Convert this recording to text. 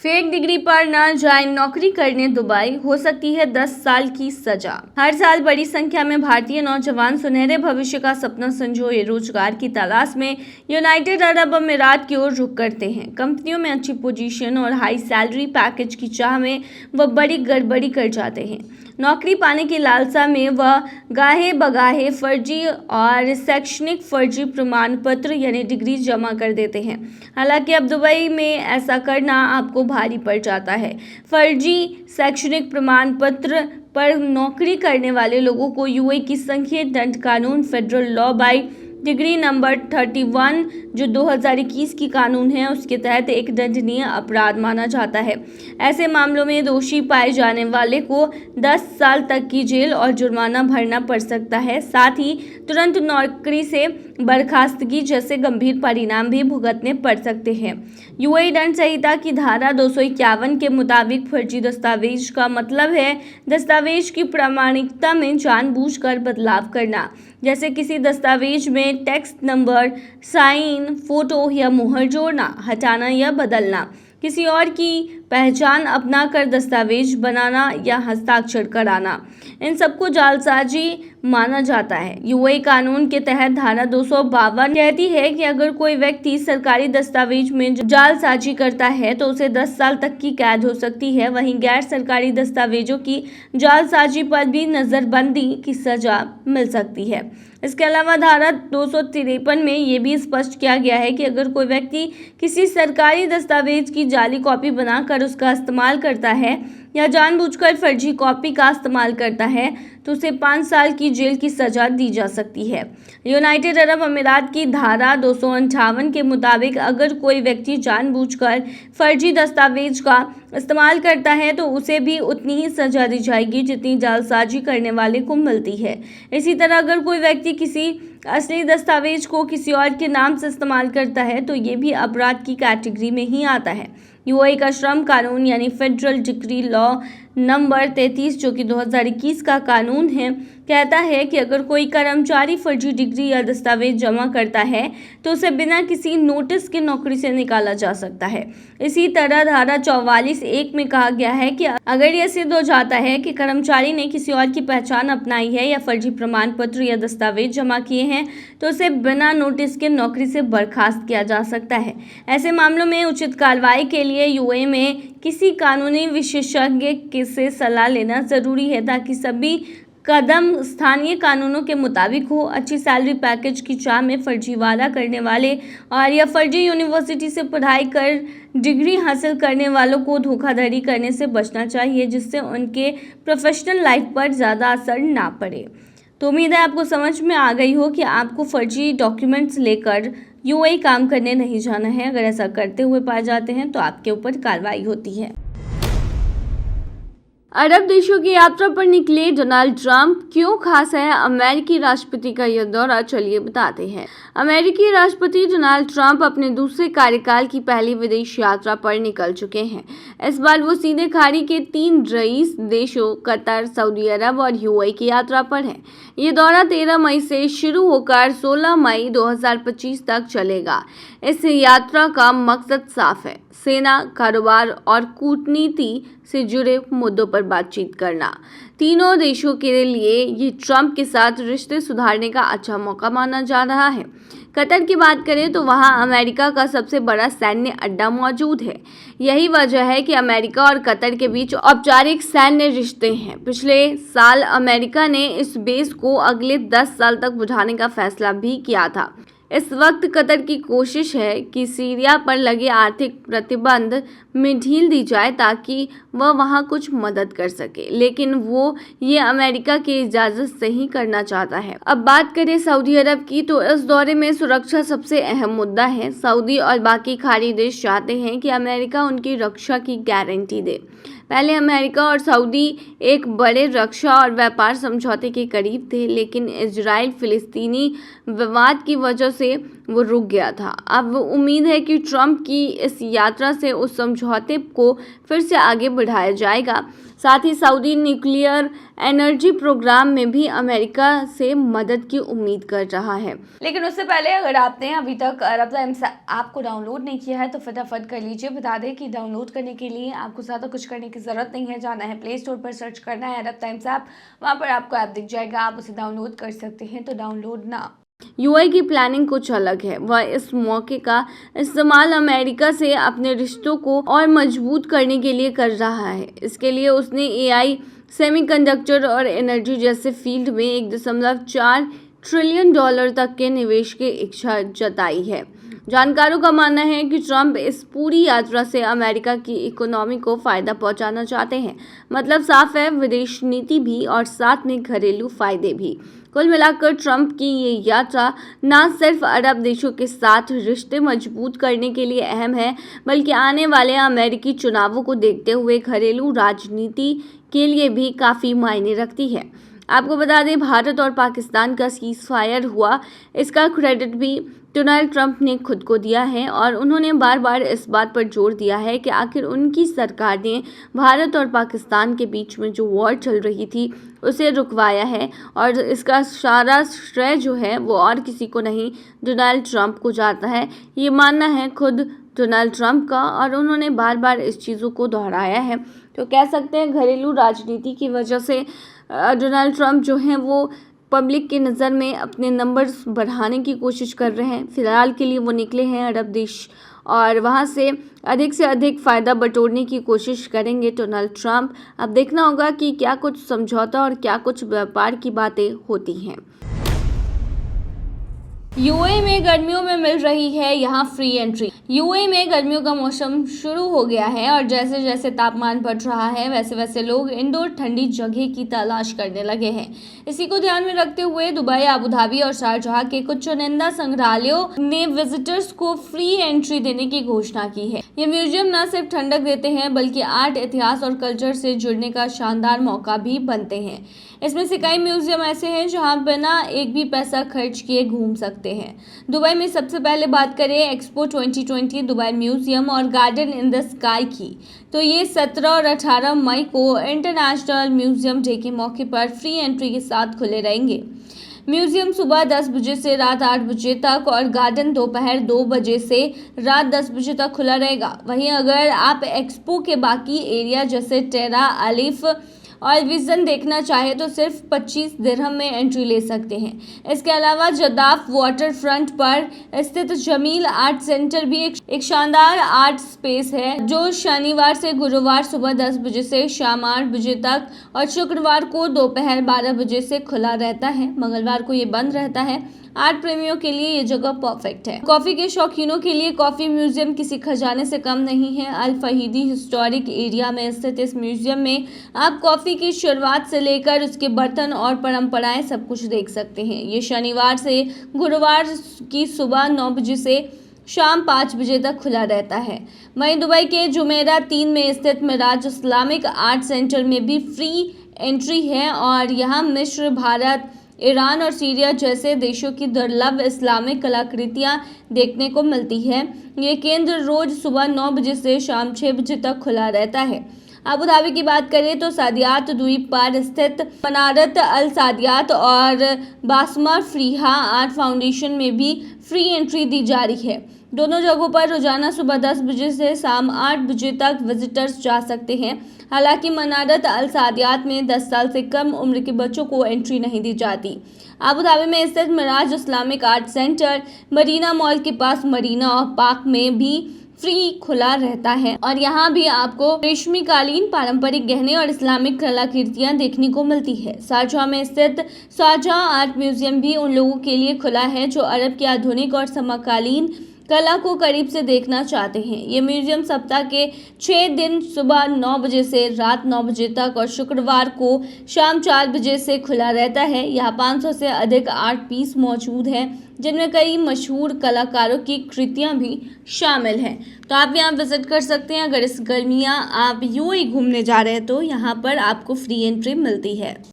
Fake degree पर न जाए नौकरी करने दुबई, हो सकती है 10 साल की सजा। हर साल बड़ी संख्या में भारतीय नौजवान सुनहरे भविष्य का सपना संजोए रोजगार की तलाश में यूनाइटेड अरब अमीरात की ओर रुख करते हैं। कंपनियों में अच्छी पोजीशन और हाई सैलरी पैकेज की चाह में वह बड़ी गड़बड़ी कर जाते हैं। नौकरी पाने की लालसा में वह गाहे बगाहे फर्जी और शैक्षणिक फर्जी प्रमाण पत्र यानी डिग्री जमा कर देते हैं। हालांकि अब दुबई में ऐसा करना आपको भारी पड़ जाता है। फर्जी शैक्षणिक प्रमाण पत्र पर नौकरी करने वाले लोगों को यूएई की संघीय दंड कानून federal law by degree number 31 जो 2021 की कानून है उसके तहत एक दंडनीय अपराध माना जाता है। ऐसे मामलों में दोषी पाए जाने वाले को 10 साल तक की जेल और जुर्माना भरना पड़ सकता है। साथ ही तुरंत नौकरी से बर्खास्तगी जैसे गंभीर परिणाम भी भुगतने पड़ सकते हैं। यूएई दंड संहिता की धारा 251 के मुताबिक फर्जी दस्तावेज का मतलब है दस्तावेज की प्रामाणिकता में जानबूझकर बदलाव करना, जैसे किसी दस्तावेज में टेक्स्ट नंबर, साइन, फोटो या मुहर जोड़ना, हटाना या बदलना, किसी और की पहचान अपनाकर दस्तावेज बनाना या हस्ताक्षर कराना, इन सबको जालसाजी माना जाता है। यूएई कानून के तहत धारा 252 कहती है कि अगर कोई व्यक्ति सरकारी दस्तावेज में जालसाजी करता है तो उसे 10 साल तक की कैद हो सकती है। वहीं गैर सरकारी दस्तावेजों की जालसाजी पर भी नजरबंदी की सजा मिल सकती है। इसके अलावा धारा 253 में ये भी स्पष्ट किया गया है कि अगर कोई व्यक्ति किसी सरकारी दस्तावेज की जाली कॉपी बनाकर उसका इस्तेमाल करता है या जानबूझकर फर्जी कॉपी का इस्तेमाल करता है तो उसे 5 साल की जेल की सजा दी जा सकती है। यूनाइटेड अरब अमीरात की धारा 258 के मुताबिक अगर कोई व्यक्ति जानबूझकर फर्जी दस्तावेज का इस्तेमाल करता है तो उसे भी उतनी ही सजा दी जाएगी जितनी जालसाजी करने वाले को मिलती है। इसी तरह अगर कोई व्यक्ति किसी असली दस्तावेज को किसी और के नाम से इस्तेमाल करता है तो ये भी अपराध की कैटेगरी में ही आता है। यूएई का श्रम कानून यानी फेडरल डिग्री लॉ नंबर 33 जो कि 2021 का कानून है कहता है कि अगर कोई कर्मचारी फर्जी डिग्री या दस्तावेज जमा करता है तो उसे बिना किसी नोटिस के नौकरी से निकाला जा सकता है। इसी तरह धारा 44(1) में कहा गया है कि अगर यह सिद्ध हो जाता है कि कर्मचारी ने किसी और की पहचान अपनाई है या फर्जी प्रमाण पत्र या दस्तावेज जमा किए हैं तो उसे बिना नोटिस के नौकरी से बर्खास्त किया जा सकता है। ऐसे मामलों में उचित कार्रवाई के लिए यूएई में किसी कानूनी विशेषज्ञ से सलाह लेना जरूरी है ताकि सभी कदम स्थानीय कानूनों के मुताबिक हो। अच्छी सैलरी पैकेज की चाह में फर्जीवाड़ा करने वाले और या फर्जी यूनिवर्सिटी से पढ़ाई कर डिग्री हासिल करने वालों को धोखाधड़ी करने से बचना चाहिए जिससे उनके प्रोफेशनल लाइफ पर ज़्यादा असर ना पड़े। तो उम्मीद है आपको समझ में आ गई हो कि आपको फर्जी डॉक्यूमेंट्स लेकर यूएई काम करने नहीं जाना है। अगर ऐसा करते हुए पाए जाते हैं तो आपके ऊपर कार्रवाई होती है। अरब देशों की यात्रा पर निकले डोनाल्ड ट्रंप, क्यों खास है अमेरिकी राष्ट्रपति का यह दौरा, चलिए बताते हैं। अमेरिकी राष्ट्रपति डोनाल्ड ट्रंप अपने दूसरे कार्यकाल की पहली विदेश यात्रा पर निकल चुके हैं। इस बार वो सीधे खाड़ी के 3 रईस देशों कतर, सऊदी अरब और यूएई की यात्रा पर है। ये दौरा 13 मई से शुरू होकर 16 मई 2025 तक चलेगा। इस यात्रा का मकसद साफ है, सेना, कारोबार और कूटनीति से जुड़े मुद्दों पर बातचीत करना। तीनों देशों के लिए ये ट्रंप के साथ रिश्ते सुधारने का अच्छा मौका माना जा रहा है। कतर की बात करें तो वहां अमेरिका का सबसे बड़ा सैन्य अड्डा मौजूद है। यही वजह है कि अमेरिका और कतर के बीच औपचारिक सैन्य रिश्ते हैं। पिछले साल अमेरिका ने इस बेस को अगले 10 साल तक बढ़ाने का फैसला भी किया था। इस वक्त कतर की कोशिश है कि सीरिया पर लगे आर्थिक प्रतिबंध में ढील दी जाए ताकि वह वहां कुछ मदद कर सके, लेकिन वो ये अमेरिका की इजाज़त से ही करना चाहता है। अब बात करें सऊदी अरब की तो इस दौरे में सुरक्षा सबसे अहम मुद्दा है। सऊदी और बाकी खाड़ी देश चाहते हैं कि अमेरिका उनकी रक्षा की गारंटी दे। पहले अमेरिका और सऊदी एक बड़े रक्षा और व्यापार समझौते के करीब थे, लेकिन इजराइल फिलिस्तीनी विवाद की वजह से वो रुक गया था। अब उम्मीद है कि ट्रंप की इस यात्रा से उस समझौते को फिर से आगे बढ़ाया जाएगा। साथ ही सऊदी न्यूक्लियर एनर्जी प्रोग्राम में भी अमेरिका से मदद की उम्मीद कर रहा है। लेकिन उससे पहले अगर आपने अभी तक अरब टाइम्स ऐप को डाउनलोड नहीं किया है तो फटाफट कर लीजिए। बता दें कि डाउनलोड करने के लिए आपको ज़्यादा कुछ करने की ज़रूरत नहीं है। जाना है प्ले स्टोर पर, सर्च करना है अरब टाइम्स ऐप, वहाँ पर आपको ऐप दिख जाएगा, आप उसे डाउनलोड कर सकते हैं। तो डाउनलोड ना। यूएई की प्लानिंग कुछ अलग है। वह इस मौके का इस्तेमाल अमेरिका से अपने रिश्तों को और मजबूत करने के लिए कर रहा है। इसके लिए उसने एआई, सेमीकंडक्टर और एनर्जी जैसे फील्ड में 1.4 ट्रिलियन डॉलर तक के निवेश की इच्छा जताई है। जानकारों का मानना है कि ट्रंप इस पूरी यात्रा से अमेरिका की इकोनॉमी को फायदा पहुंचाना चाहते हैं। मतलब साफ है, विदेश नीति भी और साथ में घरेलू फायदे भी। कुल मिलाकर ट्रंप की ये यात्रा न सिर्फ अरब देशों के साथ रिश्ते मजबूत करने के लिए अहम है, बल्कि आने वाले अमेरिकी चुनावों को देखते हुए घरेलू राजनीति के लिए भी काफ़ी मायने रखती है। आपको बता दें, भारत और पाकिस्तान का सीज़फायर हुआ, इसका क्रेडिट भी डोनाल्ड ट्रंप ने खुद को दिया है और उन्होंने बार बार इस बात पर जोर दिया है कि आखिर उनकी सरकार ने भारत और पाकिस्तान के बीच में जो वॉर चल रही थी उसे रुकवाया है और इसका सारा श्रेय जो है वो और किसी को नहीं, डोनाल्ड ट्रंप को जाता है। ये मानना है खुद डोनाल्ड ट्रंप का और उन्होंने बार बार इस चीज़ों को दोहराया है। तो कह सकते हैं घरेलू राजनीति की वजह से डोनाल्ड ट्रंप जो हैं वो पब्लिक की नज़र में अपने नंबर्स बढ़ाने की कोशिश कर रहे हैं। फिलहाल के लिए वो निकले हैं अरब देश और वहाँ से अधिक फ़ायदा बटोरने की कोशिश करेंगे डोनाल्ड ट्रंप। अब देखना होगा कि क्या कुछ समझौता और क्या कुछ व्यापार की बातें होती हैं। यूएई में गर्मियों में मिल रही है यहाँ फ्री एंट्री। यूएई में गर्मियों का मौसम शुरू हो गया है और जैसे जैसे तापमान बढ़ रहा है वैसे वैसे लोग इंडोर ठंडी जगह की तलाश करने लगे हैं। इसी को ध्यान में रखते हुए दुबई, अबू धाबी और शारजाह के कुछ चुनिंदा संग्रहालयों ने विजिटर्स को फ्री एंट्री देने की घोषणा की है। ये म्यूजियम न सिर्फ ठंडक देते हैं बल्कि आर्ट, इतिहास और कल्चर से जुड़ने का शानदार मौका भी बनते हैं। इसमें से कई म्यूजियम ऐसे हैं जहां बिना एक भी पैसा खर्च किए घूम सकते हैं। दुबई में सबसे पहले बात करें एक्सपो 2020 दुबई म्यूजियम और गार्डन इन द स्काई की, तो ये 17 और 18 मई को इंटरनेशनल म्यूजियम डे के मौके पर फ्री एंट्री के साथ खुले रहेंगे। म्यूजियम सुबह 10 बजे से रात 8 बजे तक और गार्डन दोपहर 2 बजे से रात 10 बजे तक खुला रहेगा। वहीं अगर आप एक्सपो के बाकी एरिया जैसे टेरा, अलिफ और विजन देखना चाहे तो सिर्फ 25 दिरहम में एंट्री ले सकते हैं। इसके अलावा जदाफ वाटर फ्रंट पर स्थित जमील आर्ट सेंटर भी एक शानदार आर्ट स्पेस है जो शनिवार से गुरुवार सुबह 10 बजे से शाम 8 बजे तक और शुक्रवार को दोपहर 12 बजे से खुला रहता है। मंगलवार को ये बंद रहता है। आर्ट प्रेमियों के लिए ये जगह परफेक्ट है। कॉफी के शौकीनों के लिए कॉफी म्यूजियम किसी खजाने से कम नहीं है। अल फहीदी हिस्टोरिक एरिया में स्थित इस म्यूजियम में आप कॉफी की शुरुआत से लेकर उसके बर्तन और परंपराएं सब कुछ देख सकते हैं। ये शनिवार से गुरुवार की सुबह 9 बजे से शाम 5 बजे तक खुला रहता है। वहीं दुबई के जुमेरा 3 में स्थित मिराज इस्लामिक आर्ट सेंटर में भी फ्री एंट्री है और यहाँ मिस्र, भारत, ईरान और सीरिया जैसे देशों की दुर्लभ इस्लामिक कलाकृतियां देखने को मिलती है। ये केंद्र रोज सुबह 9 बजे से शाम 6 बजे तक खुला रहता है। अबू धाबी की बात करें तो सादियात द्वीप पर स्थित मनारत अल सादियात और बासमा फ्रीहा आर्ट फाउंडेशन में भी फ्री एंट्री दी जा रही है। दोनों जगहों पर रोजाना सुबह 10 बजे से शाम 8 बजे तक विजिटर्स जा सकते हैं। हालांकि मनारत अल सादियात में 10 साल से कम उम्र के बच्चों को एंट्री नहीं दी जाती। अबू धाबी में स्थित Mirage Islamic art center Marina mall के पास मरीना और पार्क में भी फ्री खुला रहता है और यहाँ भी आपको रेशमी कालीन, पारंपरिक गहने और इस्लामिक कलाकृतियाँ देखने को मिलती है। शारजाह में स्थित शारजाह आर्ट म्यूजियम भी उन लोगों के लिए खुला है जो अरब की आधुनिक और समकालीन कला को करीब से देखना चाहते हैं। ये म्यूजियम सप्ताह के 6 दिन सुबह 9 बजे से रात 9 बजे तक और शुक्रवार को शाम 4 बजे से खुला रहता है। यहाँ 500 से अधिक आर्ट पीस मौजूद हैं जिनमें कई मशहूर कलाकारों की कृतियाँ भी शामिल हैं। तो आप यहाँ विजिट कर सकते हैं। अगर इस गर्मियाँ आप यूएई घूमने जा रहे हैं तो यहाँ पर आपको फ्री एंट्री मिलती है।